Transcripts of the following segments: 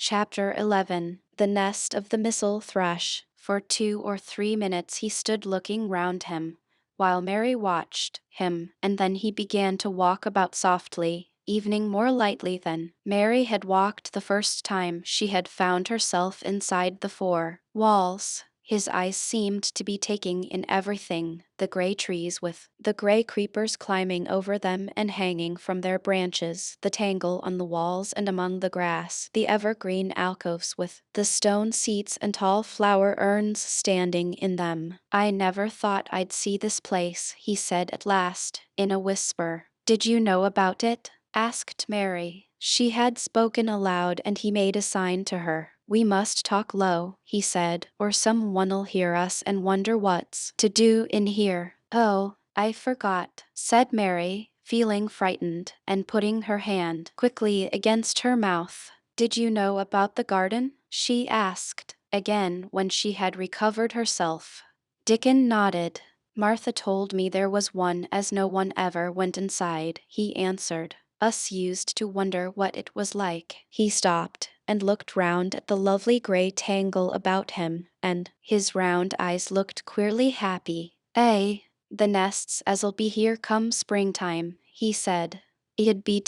Chapter 11. The Nest of the Missel Thrush. For 2 or 3 minutes he stood looking round him, while Mary watched him, and then he began to walk about softly, evening more lightly than Mary had walked the first time she had found herself inside the four walls. His eyes seemed to be taking in everything, the gray trees with the gray creepers climbing over them and hanging from their branches, the tangle on the walls and among the grass, the evergreen alcoves with the stone seats and tall flower urns standing in them. "I never thought I'd see this place," he said at last, in a whisper. "Did you know about it?" asked Mary. She had spoken aloud and he made a sign to her. "We must talk low," he said, "or someone'll hear us and wonder what's to do in here." "Oh, I forgot," said Mary, feeling frightened, and putting her hand quickly against her mouth. "Did you know about the garden?" she asked, again when she had recovered herself. Dickon nodded. "Martha told me there was one as no one ever went inside," he answered. "Us used to wonder what it was like." He stopped and looked round at the lovely gray tangle about him, and his round eyes looked queerly happy. The nests as'll be here come springtime," he said. "It'd be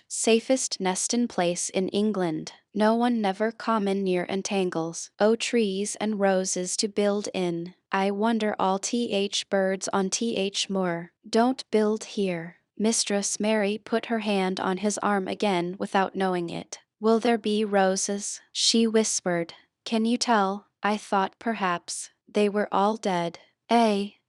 safest nestin' place in England. No one never comin' near entangles o' trees and roses to build in. I wonder all birds on moor don't build here." Mistress Mary put her hand on his arm again without knowing it. "Will there be roses?" she whispered. "Can you tell? I thought perhaps they were all dead."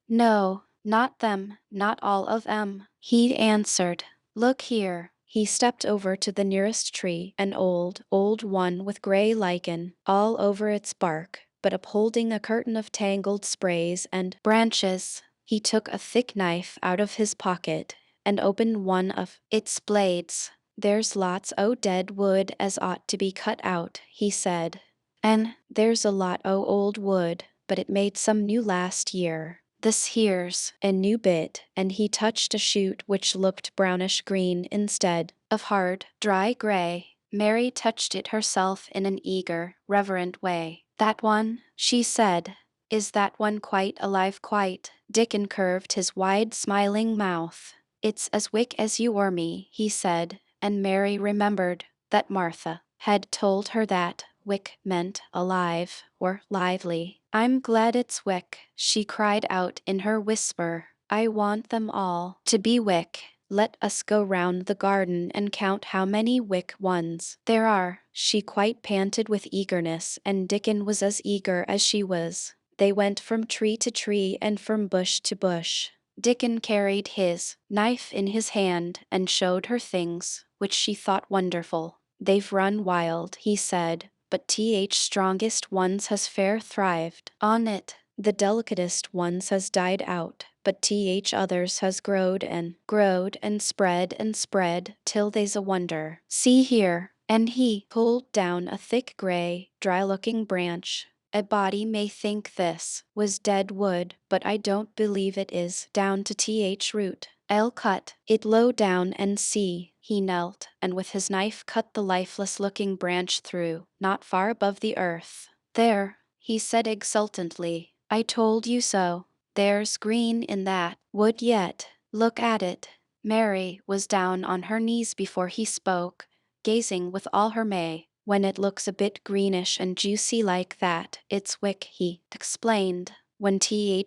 "No, not them, not all of 'em," he answered. "Look here." He stepped over to the nearest tree, an old one with gray lichen all over its bark, but upholding a curtain of tangled sprays and branches. He took a thick knife out of his pocket and opened one of its blades. "There's lots o' dead wood as ought to be cut out," he said. "An' there's a lot o' old wood, but it made some new last year. This here's a new bit," and he touched a shoot which looked brownish green instead of hard, dry gray. Mary touched it herself in an eager, reverent way. "That one," she said. "Is that one quite alive?" "Quite." Dickon curved his wide smiling mouth. "It's as wick as you or me," he said, and Mary remembered that Martha had told her that wick meant alive or lively. "I'm glad it's wick," she cried out in her whisper. "I want them all to be wick. Let us go round the garden and count how many wick ones there are." She quite panted with eagerness, and Dickon was as eager as she was. They went from tree to tree and from bush to bush. Dickon carried his knife in his hand and showed her things which she thought wonderful. "They've run wild," he said, "but strongest ones has fair thrived on it. The delicatest ones has died out, but others has growed and spread till they's a wonder. See here." And he pulled down a thick gray, dry-looking branch. "A body may think this was dead wood, but I don't believe it is down to root. I'll cut it low down and see." He knelt, and with his knife cut the lifeless-looking branch through, not far above the earth. "There," he said exultantly. "I told you so. There's green in that wood yet. Look at it." Mary was down on her knees before he spoke, gazing with all her may. "When it looks a bit greenish and juicy like that, it's wick," he explained. "When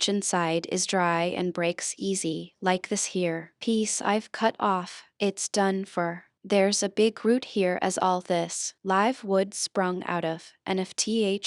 inside is dry and breaks easy, like this here piece I've cut off, it's done for. There's a big root here as all this live wood sprung out of, and if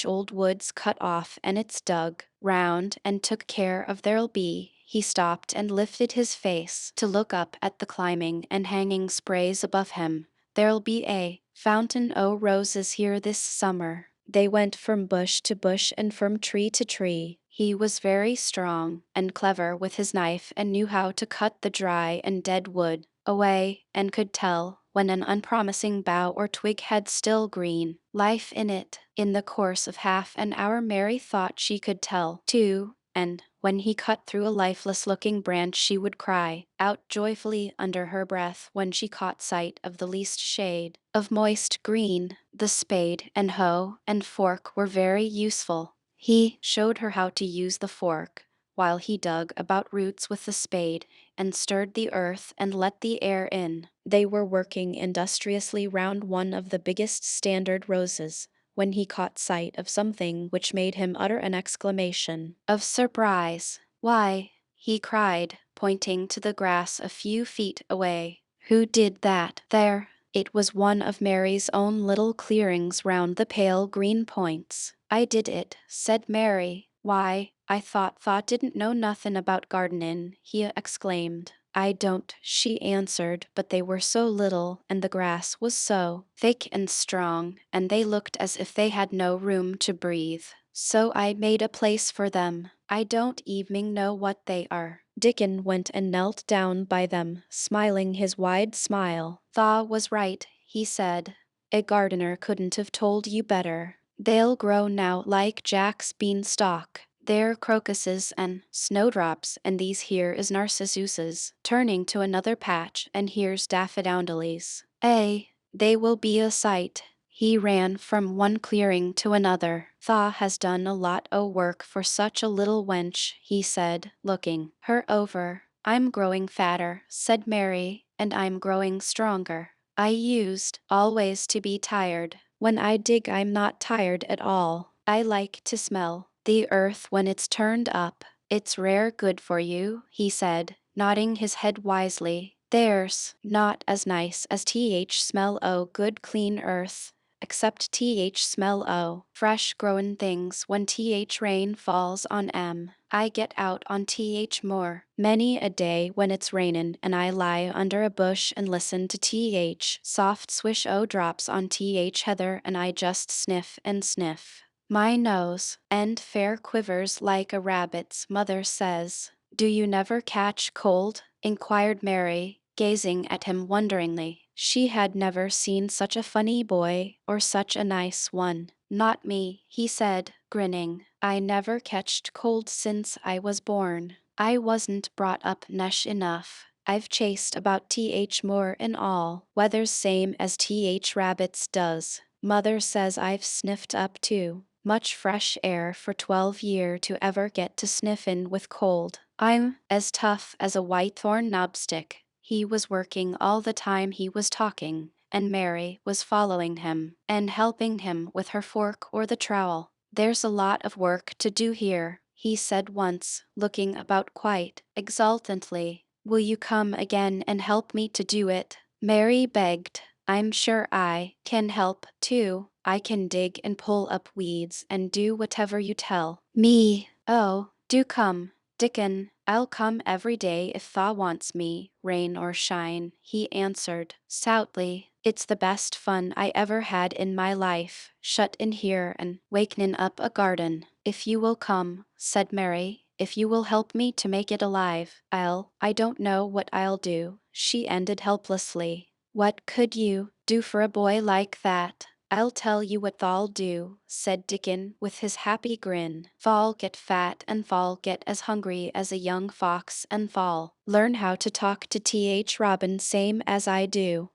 old wood's cut off and it's dug round and took care of, there'll be." He stopped and lifted his face to look up at the climbing and hanging sprays above him. "There'll be a fountain o' roses here this summer." They went from bush to bush and from tree to tree. He was very strong and clever with his knife and knew how to cut the dry and dead wood away, and could tell when an unpromising bough or twig had still green life in it. In the course of half an hour Mary thought she could tell, too, and when he cut through a lifeless-looking branch she would cry out joyfully under her breath when she caught sight of the least shade of moist green. The spade and hoe and fork were very useful. He showed her how to use the fork, while he dug about roots with the spade and stirred the earth and let the air in. They were working industriously round one of the biggest standard roses, when he caught sight of something which made him utter an exclamation of surprise. "Why," he cried, pointing to the grass a few feet away, "who did that there?" It was one of Mary's own little clearings round the pale green points. "I did it," said Mary. "Why, I thought Thaw didn't know nothin' about gardenin'," he exclaimed. "I don't," she answered, "but they were so little, and the grass was so thick and strong, and they looked as if they had no room to breathe. So I made a place for them. I don't even know what they are." Dickon went and knelt down by them, smiling his wide smile. "Thaw was right," he said. "A gardener couldn't have told you better. They'll grow now like Jack's beanstalk. They're crocuses and snowdrops, and these here is narcissuses," turning to another patch, "and here's daffodillies. They will be a sight." He ran from one clearing to another. "Thaw has done a lot o' work for such a little wench," he said, looking her over. "I'm growing fatter," said Mary, "and I'm growing stronger. I used always to be tired. When I dig I'm not tired at all. I like to smell the earth when it's turned up. It's rare good for you," he said, nodding his head wisely. "There's not as nice as th smell o' good clean earth, except th smell o' fresh growin' things when th rain falls on 'em. I get out on th moor many a day when it's rainin', and I lie under a bush and listen to th soft swish o' drops on th heather, and I just sniff and sniff. My nose and fair quivers like a rabbit's, mother says." "Do you never catch cold?" inquired Mary, gazing at him wonderingly. She had never seen such a funny boy, or such a nice one. "Not me," he said, grinning. "I never catched cold since I was born. I wasn't brought up nesh enough. I've chased about th moor and all, weather's same as th rabbits does. Mother says I've sniffed up too much fresh air for 12 year to ever get to sniffin' with cold. I'm as tough as a whitethorn knobstick." He was working all the time he was talking, and Mary was following him and helping him with her fork or the trowel. "There's a lot of work to do here," he said once, looking about quite exultantly. "Will you come again and help me to do it?" Mary begged. "I'm sure I can help, too. I can dig and pull up weeds and do whatever you tell me. Oh, do come, Dickon. I'll come every day if Thaw wants me, rain or shine," he answered stoutly. "It's the best fun I ever had in my life, shut in here and wakenin' up a garden." "If you will come," said Mary, "if you will help me to make it alive, I don't know what I'll do," she ended helplessly. "What could you do for a boy like that?" "I'll tell you what thou'll do," said Dickon with his happy grin. "Thou'll get fat and thou'll get as hungry as a young fox, and thou'll learn how to talk to th Robin same as I do.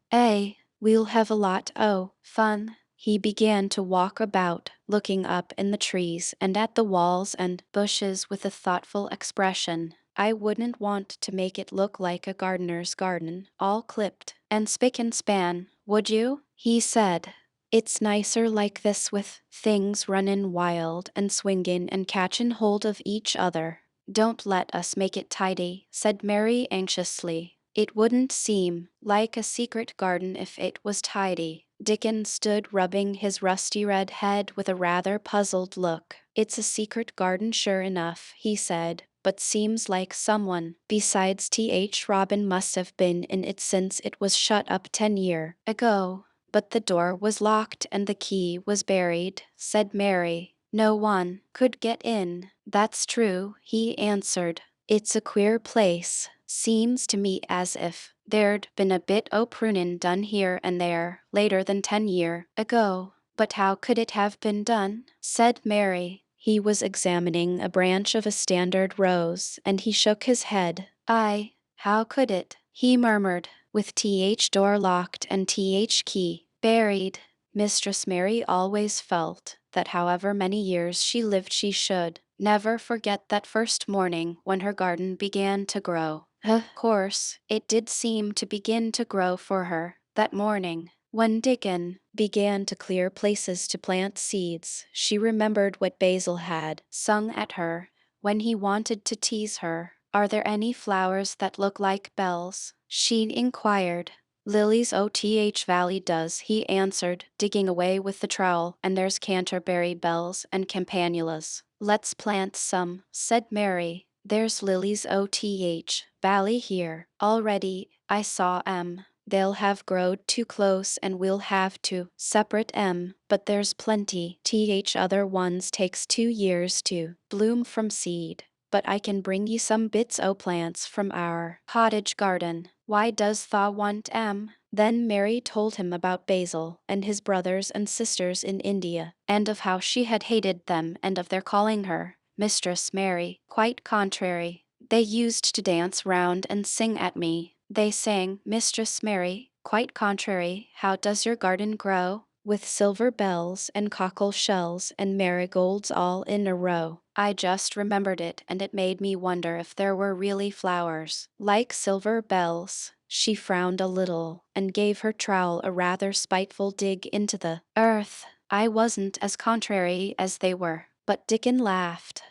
We'll have a lot o' fun." He began to walk about, looking up in the trees and at the walls and bushes with a thoughtful expression. "I wouldn't want to make it look like a gardener's garden, all clipped and spick and span, would you?" he said. "It's nicer like this with things runnin' wild and swingin' and catchin' hold of each other." "Don't let us make it tidy," said Mary anxiously. "It wouldn't seem like a secret garden if it was tidy." Dickon stood rubbing his rusty red head with a rather puzzled look. "It's a secret garden sure enough," he said, "but seems like someone besides th Robin must have been in it since it was shut up 10 year ago." "But the door was locked and the key was buried," said Mary. "No one could get in." "That's true," he answered. "It's a queer place. Seems to me as if there'd been a bit o' prunin' done here and there later than 10 year ago." "But how could it have been done?" said Mary. He was examining a branch of a standard rose, and he shook his head. How could it?" he murmured, "with th door locked and th key buried." Mistress Mary always felt that however many years she lived she should never forget that first morning when her garden began to grow. Of course, it did seem to begin to grow for her that morning. When Dickon began to clear places to plant seeds, she remembered what Basil had sung at her when he wanted to tease her. Are there any flowers that look like bells? She inquired. Lilies OTH Valley does, he answered, digging away with the trowel, and there's Canterbury bells and campanulas. Let's plant some, said Mary. There's lilies OTH Valley here. Already, I saw 'em. They'll have growed too close and we'll have to separate 'em, but there's plenty. Other ones takes 2 years to bloom from seed. But I can bring you some bits o' plants from our cottage garden. Why does tha want 'em? Then Mary told him about Basil and his brothers and sisters in India, and of how she had hated them and of their calling her Mistress Mary. Quite contrary. They used to dance round and sing at me. They sang, Mistress Mary, quite contrary, how does your garden grow? With silver bells and cockle shells and marigolds all in a row. I just remembered it, and it made me wonder if there were really flowers like silver bells. She frowned a little and gave her trowel a rather spiteful dig into the earth. I wasn't as contrary as they were, but Dickon laughed.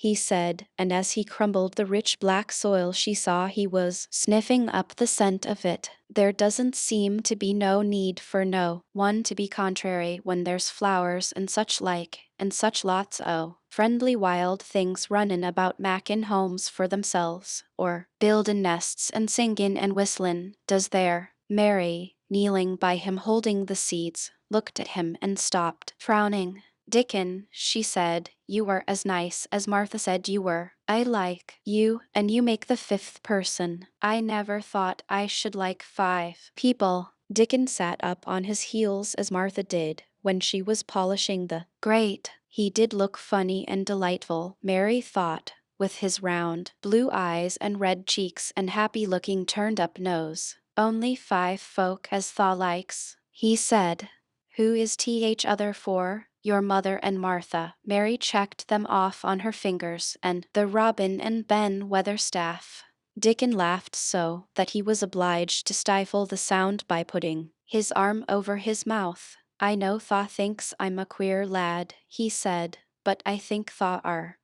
He said, and as he crumbled the rich black soil she saw he was sniffing up the scent of it. There doesn't seem to be no need for no one to be contrary when there's flowers and such like, and such lots o' friendly wild things runnin' about makin' homes for themselves, or buildin' nests and singin' and whistlin', does there? Mary, kneeling by him holding the seeds, looked at him and stopped, frowning. Dickon, she said, you are as nice as Martha said you were. I like you, and you make the fifth person. I never thought I should like 5 people. Dickon sat up on his heels as Martha did when she was polishing the grate. He did look funny and delightful, Mary thought, with his round blue eyes and red cheeks and happy-looking turned-up nose. Only 5 folk as tha likes, he said. Who is other for? Your mother and Martha. Mary checked them off on her fingers, and the Robin and Ben Weatherstaff. Dickon laughed so that he was obliged to stifle the sound by putting his arm over his mouth. I know tha thinks I'm a queer lad, he said, but I think tha are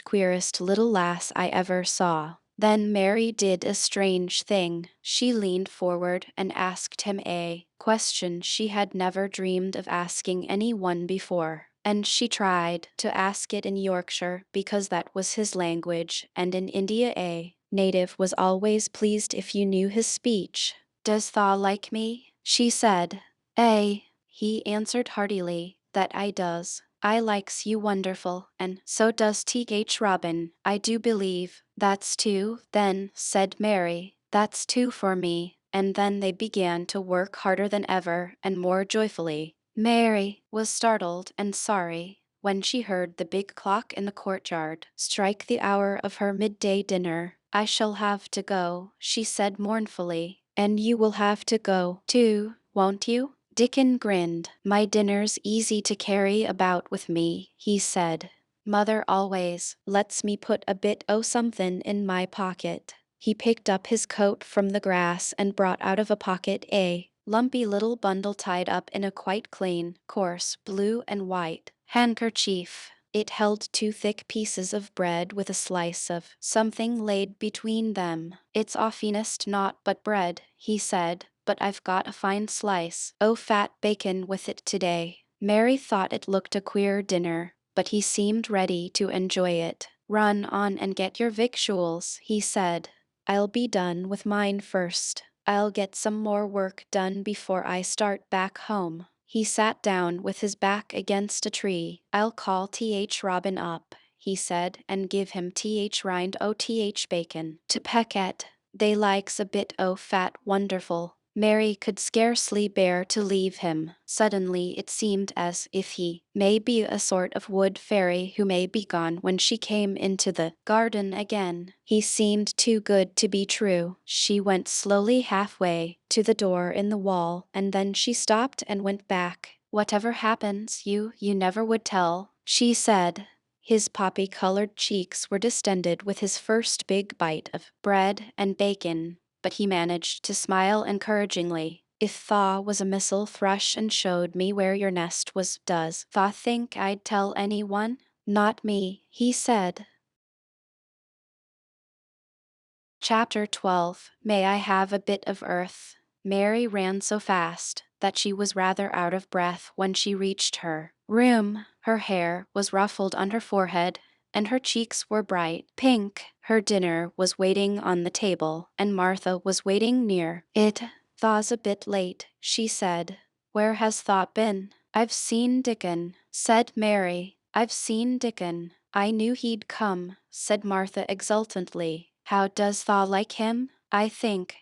queerest little lass I ever saw. Then Mary did a strange thing. She leaned forward and asked him a question she had never dreamed of asking anyone before. And she tried to ask it in Yorkshire because that was his language, and in India a native was always pleased if you knew his speech. Does tha like me? She said. He answered heartily, that I does. I likes you wonderful, and so does Robin. I do believe. That's 2, then, said Mary. That's 2 for me. And then they began to work harder than ever, and more joyfully. Mary was startled and sorry when she heard the big clock in the courtyard strike the hour of her midday dinner. I shall have to go, she said mournfully. And you will have to go, too, won't you? Dickon grinned. My dinner's easy to carry about with me, he said. Mother always lets me put a bit o' somethin' in my pocket. He picked up his coat from the grass and brought out of a pocket a lumpy little bundle tied up in a quite clean, coarse, blue and white handkerchief. It held 2 thick pieces of bread with a slice of something laid between them. It's oftenest not but bread, he said, but I've got a fine slice o' fat bacon with it today. Mary thought it looked a queer dinner, but he seemed ready to enjoy it. Run on and get your victuals, he said. I'll be done with mine first. I'll get some more work done before I start back home. He sat down with his back against a tree. I'll call Robin up, he said, and give him rind o' bacon to peck at. They likes a bit o' fat wonderful. Mary could scarcely bear to leave him. Suddenly it seemed as if he may be a sort of wood fairy who may be gone when she came into the garden again. He seemed too good to be true. She went slowly halfway to the door in the wall, and then she stopped and went back. "Whatever happens, you never would tell," she said. His poppy-colored cheeks were distended with his first big bite of bread and bacon, but he managed to smile encouragingly. "If Thaw was a missile thrush and showed me where your nest was, does Thaw think I'd tell anyone?" "Not me," he said. Chapter 12. May I have a bit of earth? Mary ran so fast that she was rather out of breath when she reached her room. Her hair was ruffled on her forehead, and her cheeks were bright pink. Her dinner was waiting on the table, and Martha was waiting near it. "Thaw's a bit late," she said. "Where has Thaw been?" "I've seen Dickon," said Mary. "I've seen Dickon. I knew he'd come," said Martha exultantly. "How does Thaw like him?" I think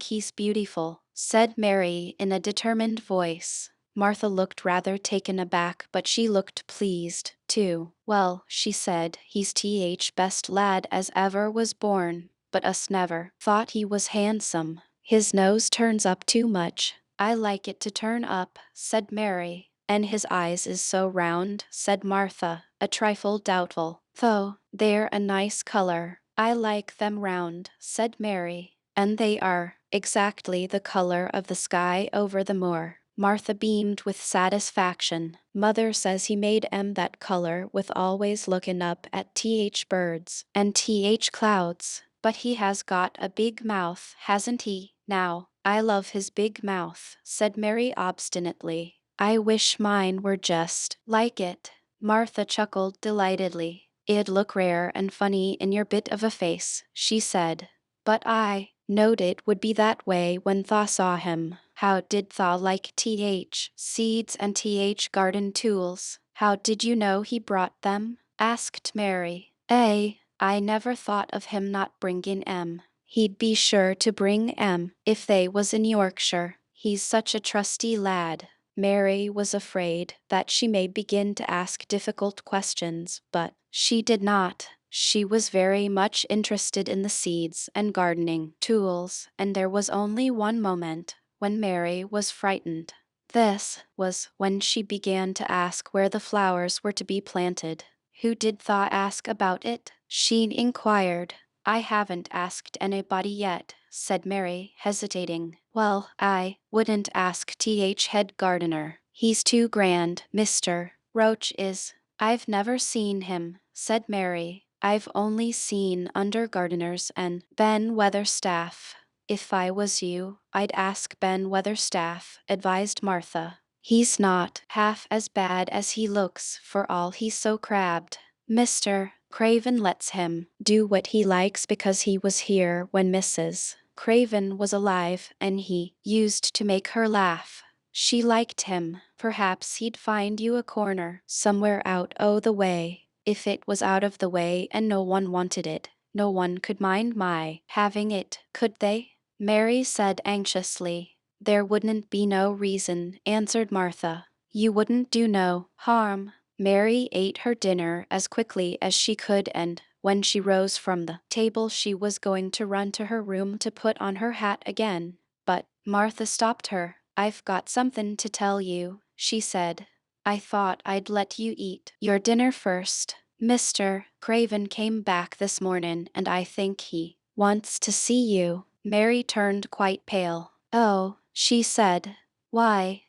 he's beautiful," said Mary in a determined voice. Martha looked rather taken aback, but she looked pleased, too. "Well," she said, "he's th best lad as ever was born, but us never thought he was handsome. His nose turns up too much." "I like it to turn up," said Mary. "And his eyes is so round," said Martha, a trifle doubtful. "Though they're a nice color." "I like them round," said Mary. "And they are exactly the color of the sky over the moor." Martha beamed with satisfaction. "Mother says he made 'em that color with always lookin' up at th birds and th clouds. But he has got a big mouth, hasn't he? Now, I love his big mouth," said Mary obstinately. "I wish mine were just like it." Martha chuckled delightedly. "It'd look rare and funny in your bit of a face," she said. "But I knowed it would be that way when Thaw saw him." "How did Thaw like th seeds and th garden tools? How did you know he brought them?" asked Mary. I never thought of him not bringing 'em. He'd be sure to bring 'em if they was in Yorkshire. He's such a trusty lad." Mary was afraid that she may begin to ask difficult questions, but she did not. She was very much interested in the seeds and gardening tools, and there was only one moment when Mary was frightened. This was when she began to ask where the flowers were to be planted. "Who did Thaw ask about it?" she inquired. "I haven't asked anybody yet," said Mary, hesitating. "Well, I wouldn't ask th head gardener. He's too grand. Mr. Roach is." "I've never seen him," said Mary. "I've only seen under gardeners and Ben Weatherstaff." "If I was you, I'd ask Ben Weatherstaff," advised Martha. "He's not half as bad as he looks for all he's so crabbed. Mr. Craven lets him do what he likes because he was here when Mrs. Craven was alive and he used to make her laugh. She liked him. Perhaps he'd find you a corner somewhere out o' the way. If it was out of the way and no one wanted it, no one could mind my having it, could they?" Mary said anxiously. "There wouldn't be no reason," answered Martha. "You wouldn't do no harm." Mary ate her dinner as quickly as she could, and when she rose from the table she was going to run to her room to put on her hat again. But Martha stopped her. "I've got something to tell you," she said. "I thought I'd let you eat your dinner first. Mr. Craven came back this morning, and I think he wants to see you." Mary turned quite pale. "Oh," she said. Why,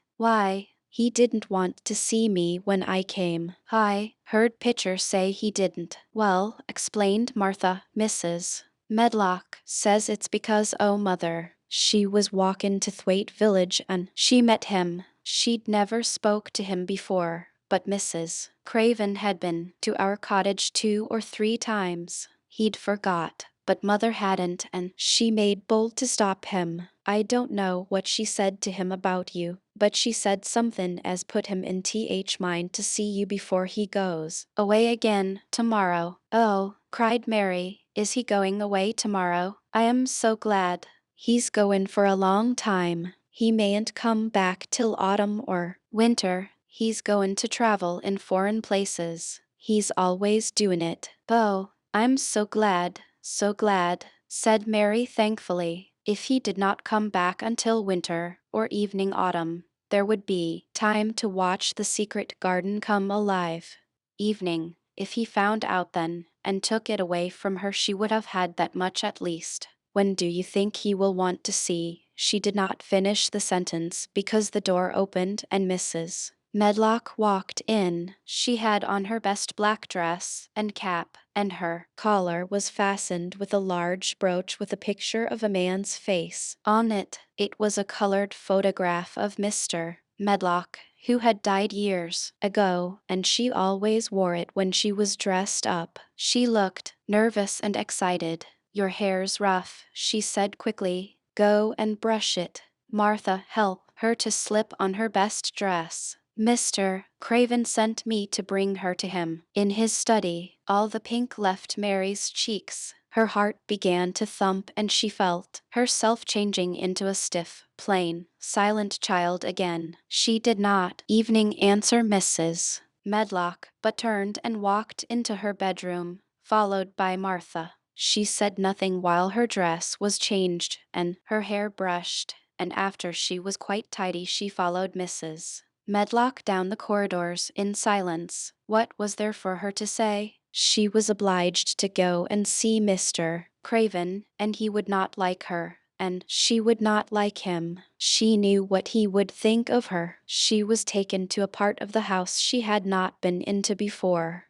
he didn't want to see me when I came. I heard Pitcher say he didn't." "Well," explained Martha, "Mrs. Medlock says it's because mother. She was walkin' to Thwaite village and she met him. She'd never spoke to him before, but Mrs. Craven had been to our cottage 2 or 3 times. He'd forgot, but mother hadn't, and she made bold to stop him. I don't know what she said to him about you, but she said something as put him in mind to see you before he goes away again tomorrow." "Oh," cried Mary, "is he going away tomorrow? I am so glad." He's goin' for a long time. He mayn't come back till autumn or winter. He's goin' to travel in foreign places. He's always doin' it. Oh, I'm so glad, said Mary thankfully. If he did not come back until winter or evening autumn, there would be time to watch the secret garden come alive. Evening, if he found out then, and took it away from her, she would have had that much at least. When do you think he will want to see? She did not finish the sentence because the door opened and Mrs. Medlock walked in. She had on her best black dress and cap, and her collar was fastened with a large brooch with a picture of a man's face on it. It was a colored photograph of Mr. Medlock, who had died years ago, and she always wore it when she was dressed up. She looked nervous and excited. Your hair's rough, she said quickly. Go and brush it. Martha helped her to slip on her best dress. Mr. Craven sent me to bring her to him. In his study, all the pink left Mary's cheeks. Her heart began to thump and she felt herself changing into a stiff, plain, silent child again. She did not evening answer Mrs. Medlock, but turned and walked into her bedroom, followed by Martha. She said nothing while her dress was changed and her hair brushed, and after she was quite tidy she followed Mrs. Medlock down the corridors in silence. What was there for her to say? She was obliged to go and see Mr. Craven, and he would not like her, and she would not like him. She knew what he would think of her. She was taken to a part of the house she had not been into before.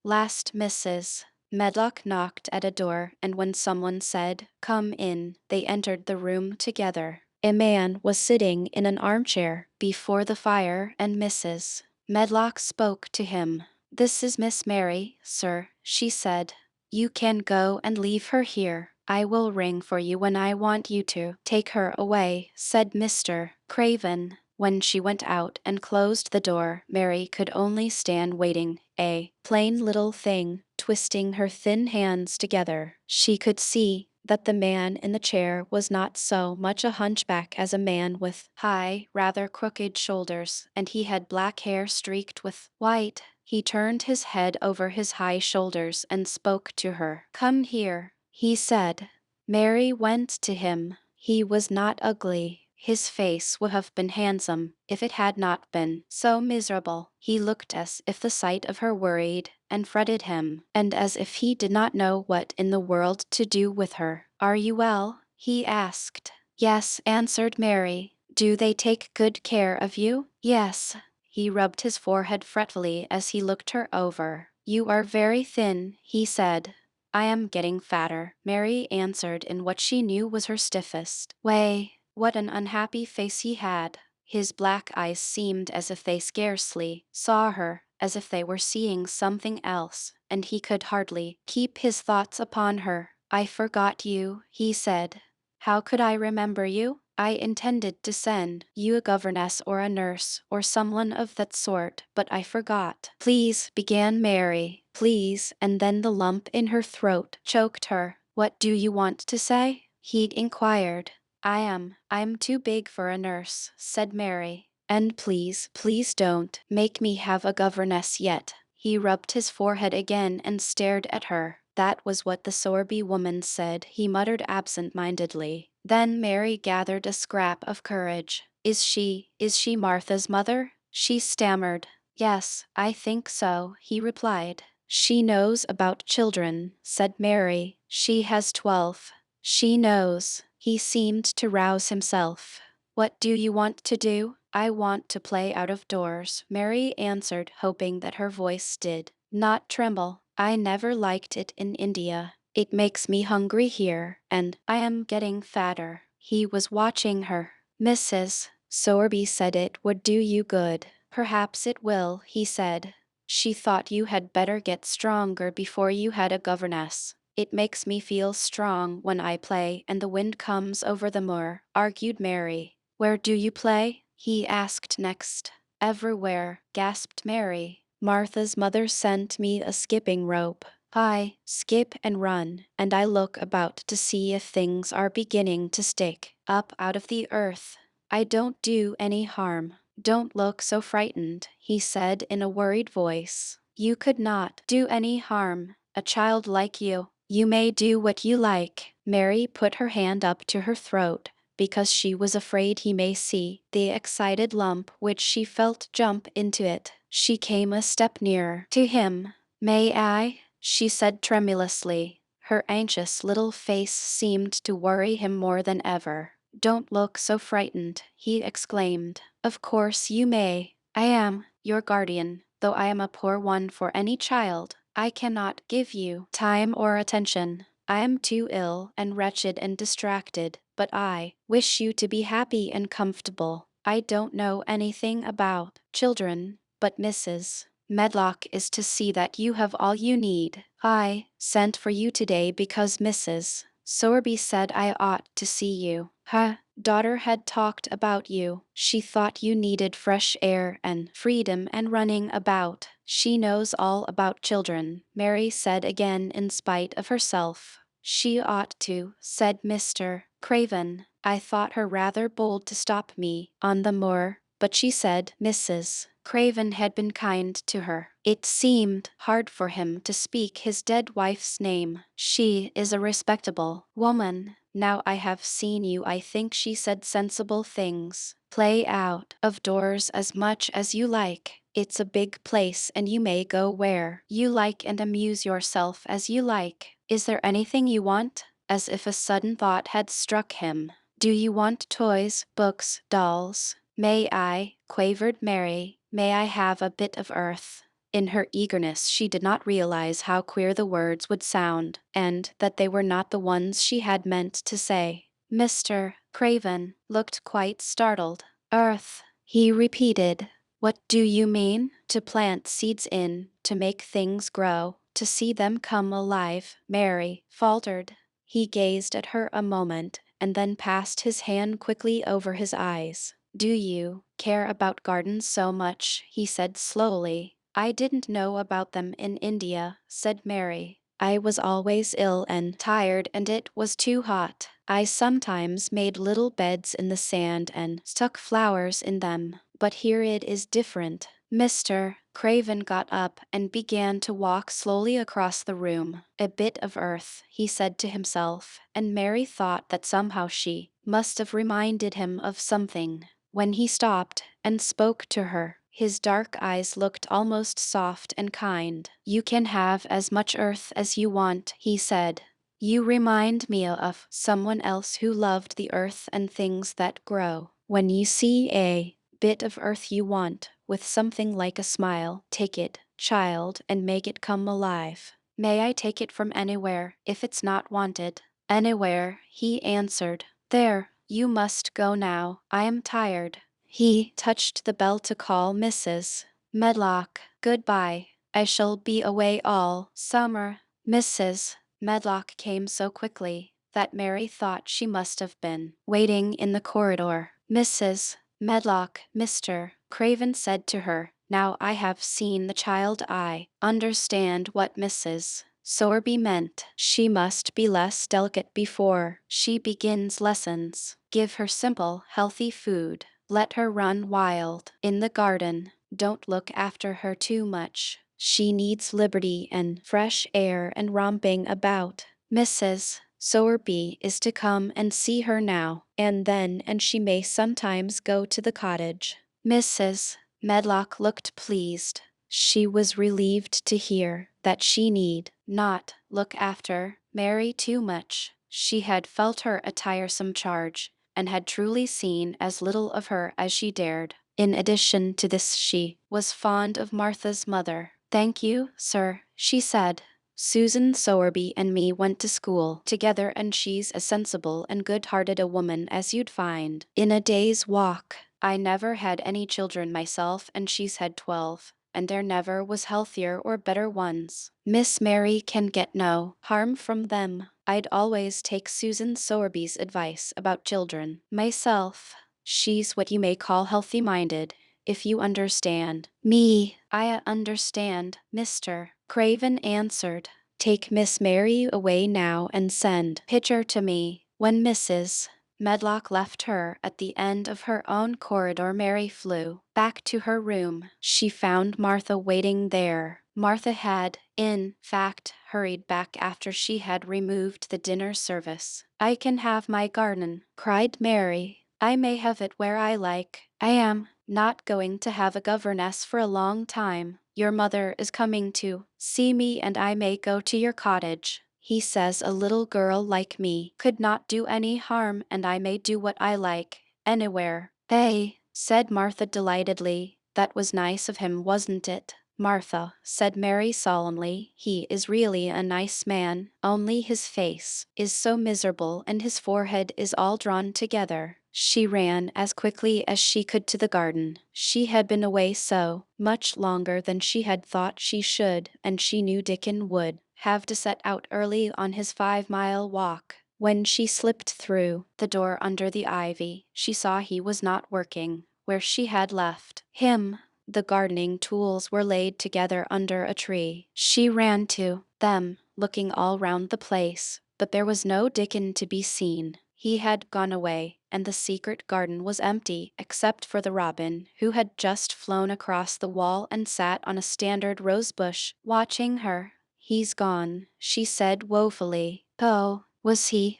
Last Mrs. Medlock knocked at a door, and when someone said, "Come in," they entered the room together. A man was sitting in an armchair before the fire, and Mrs. Medlock spoke to him. "This is Miss Mary, sir," she said. "You can go and leave her here. I will ring for you when I want you to take her away," said Mr. Craven. When she went out and closed the door, Mary could only stand waiting, a plain little thing, twisting her thin hands together. She could see that the man in the chair was not so much a hunchback as a man with high, rather crooked shoulders, and he had black hair streaked with white. He turned his head over his high shoulders and spoke to her. "Come here," he said. Mary went to him. He was not ugly. His face would have been handsome if it had not been so miserable. He looked as if the sight of her worried and fretted him, and as if he did not know what in the world to do with her. "Are you well?" he asked. "Yes," answered Mary. "Do they take good care of you?" "Yes." He rubbed his forehead fretfully as he looked her over. "You are very thin," he said. "I am getting fatter," Mary answered in what she knew was her stiffest way. What an unhappy face he had. His black eyes seemed as if they scarcely saw her, as if they were seeing something else, and he could hardly keep his thoughts upon her. "I forgot you," he said. "How could I remember you? I intended to send you a governess or a nurse or someone of that sort, but I forgot." "Please," began Mary. "Please," and then the lump in her throat choked her. "What do you want to say?" he inquired. I'm too big for a nurse," said Mary. "And please don't make me have a governess yet." He rubbed his forehead again and stared at her. That was what the Sorby woman said, he muttered absent-mindedly. Then Mary gathered a scrap of courage. Is she Martha's mother?" She stammered. "Yes, I think so," he replied. "She knows about children," said Mary. "She has 12. She knows." He seemed to rouse himself. "What do you want to do?" "I want to play out of doors," Mary answered, hoping that her voice did not tremble. "I never liked it in India. It makes me hungry here, and I am getting fatter." He was watching her. "Mrs. Sorby said it would do you good." "Perhaps it will," he said. "She thought you had better get stronger before you had a governess." "It makes me feel strong when I play and the wind comes over the moor," argued Mary. "Where do you play?" he asked next. "Everywhere," gasped Mary. "Martha's mother sent me a skipping rope." I skip and run, and I look about to see if things are beginning to stick up out of the earth. I don't do any harm. Don't look so frightened, he said in a worried voice. You could not do any harm. A child like you. You may do what you like. Mary put her hand up to her throat, because she was afraid he may see the excited lump which she felt jump into it. She came a step nearer to him. May I? She said tremulously. Her anxious little face seemed to worry him more than ever. Don't look so frightened, he exclaimed. Of course you may. I am your guardian, though I am a poor one for any child. I cannot give you time or attention. I am too ill and wretched and distracted, but I wish you to be happy and comfortable. I don't know anything about children, but Mrs. Medlock is to see that you have all you need. I sent for you today because Mrs. Sowerby said I ought to see you. Her daughter had talked about you. She thought you needed fresh air and freedom and running about. She knows all about children, Mary said again in spite of herself. She ought to, said Mr. Craven. I thought her rather bold to stop me on the moor, but she said Mrs. Craven had been kind to her. It seemed hard for him to speak his dead wife's name. She is a respectable woman. Now I have seen you, I think she said sensible things. Play out of doors as much as you like. It's a big place and you may go where you like and amuse yourself as you like. Is there anything you want? As if a sudden thought had struck him. Do you want toys, books, dolls? May I, quavered Mary, may I have a bit of earth? In her eagerness she did not realize how queer the words would sound, and that they were not the ones she had meant to say. Mr. Craven looked quite startled. Earth, he repeated. What do you mean? To plant seeds in, to make things grow, to see them come alive, Mary faltered. He gazed at her a moment, and then passed his hand quickly over his eyes. Do you care about gardens so much? He said slowly. I didn't know about them in India, said Mary. I was always ill and tired and it was too hot. I sometimes made little beds in the sand and stuck flowers in them, but here it is different. Mr. Craven got up and began to walk slowly across the room. A bit of earth, he said to himself, and Mary thought that somehow she must have reminded him of something. When he stopped and spoke to her, his dark eyes looked almost soft and kind. You can have as much earth as you want, he said. You remind me of someone else who loved the earth and things that grow. When you see a bit of earth you want, with something like a smile, take it, child, and make it come alive. May I take it from anywhere, if it's not wanted? Anywhere, he answered. There, you must go now. I am tired. He touched the bell to call Mrs. Medlock. Goodbye. I shall be away all summer. Mrs. Medlock came so quickly that Mary thought she must have been waiting in the corridor. Mrs. Medlock, Mr. Craven said to her, now I have seen the child, I understand what Mrs. Sowerby meant. She must be less delicate before she begins lessons. Give her simple, healthy food. Let her run wild in the garden. Don't look after her too much. She needs liberty and fresh air and romping about. Mrs. Sowerby is to come and see her now and then, and she may sometimes go to the cottage. Mrs. Medlock looked pleased. She was relieved to hear that she need not look after Mary too much. She had felt her a tiresome charge, and had truly seen as little of her as she dared. In addition to this, she was fond of Martha's mother. Thank you, sir, she said. Susan Sowerby and me went to school together, and she's as sensible and good-hearted a woman as you'd find in a day's walk. I never had any children myself, and she's had 12, and there never was healthier or better ones. Miss Mary can get no harm from them. I'd always take Susan Sowerby's advice about children. Myself, she's what you may call healthy-minded, if you understand. Me, I understand, Mr. Craven answered. Take Miss Mary away now and send Pitcher to me." When Mrs. Medlock left her at the end of her own corridor, Mary flew back to her room. She found Martha waiting there. Martha had, in fact, hurried back after she had removed the dinner service. "I can have my garden," cried Mary. "I may have it where I like. I am not going to have a governess for a long time. Your mother is coming to see me and I may go to your cottage. He says a little girl like me could not do any harm and I may do what I like, anywhere." "Hey," said Martha delightedly. "That was nice of him, wasn't it?" "Martha," said Mary solemnly, "he is really a nice man, only his face is so miserable and his forehead is all drawn together." She ran as quickly as she could to the garden. She had been away so much longer than she had thought she should, and she knew Dickon would have to set out early on his 5-mile walk. When she slipped through the door under the ivy, she saw he was not working where she had left him. The gardening tools were laid together under a tree. She ran to them, looking all round the place, but there was no Dickon to be seen. He had gone away, and the secret garden was empty except for the robin, who had just flown across the wall and sat on a standard rosebush, watching her. "He's gone," she said woefully. "Oh, was he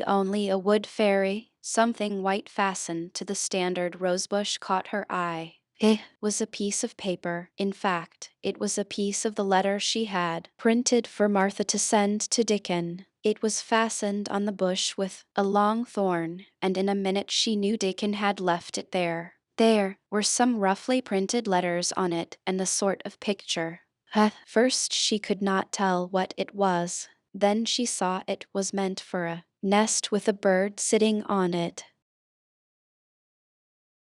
only a wood fairy?" Something white fastened to the standard rosebush caught her eye. It was a piece of paper. In fact, it was a piece of the letter she had printed for Martha to send to Dickon. It was fastened on the bush with a long thorn, and in a minute she knew Dickon had left it there. There were some roughly printed letters on it and a sort of picture. At first she could not tell what it was. Then she saw it was meant for a nest with a bird sitting on it.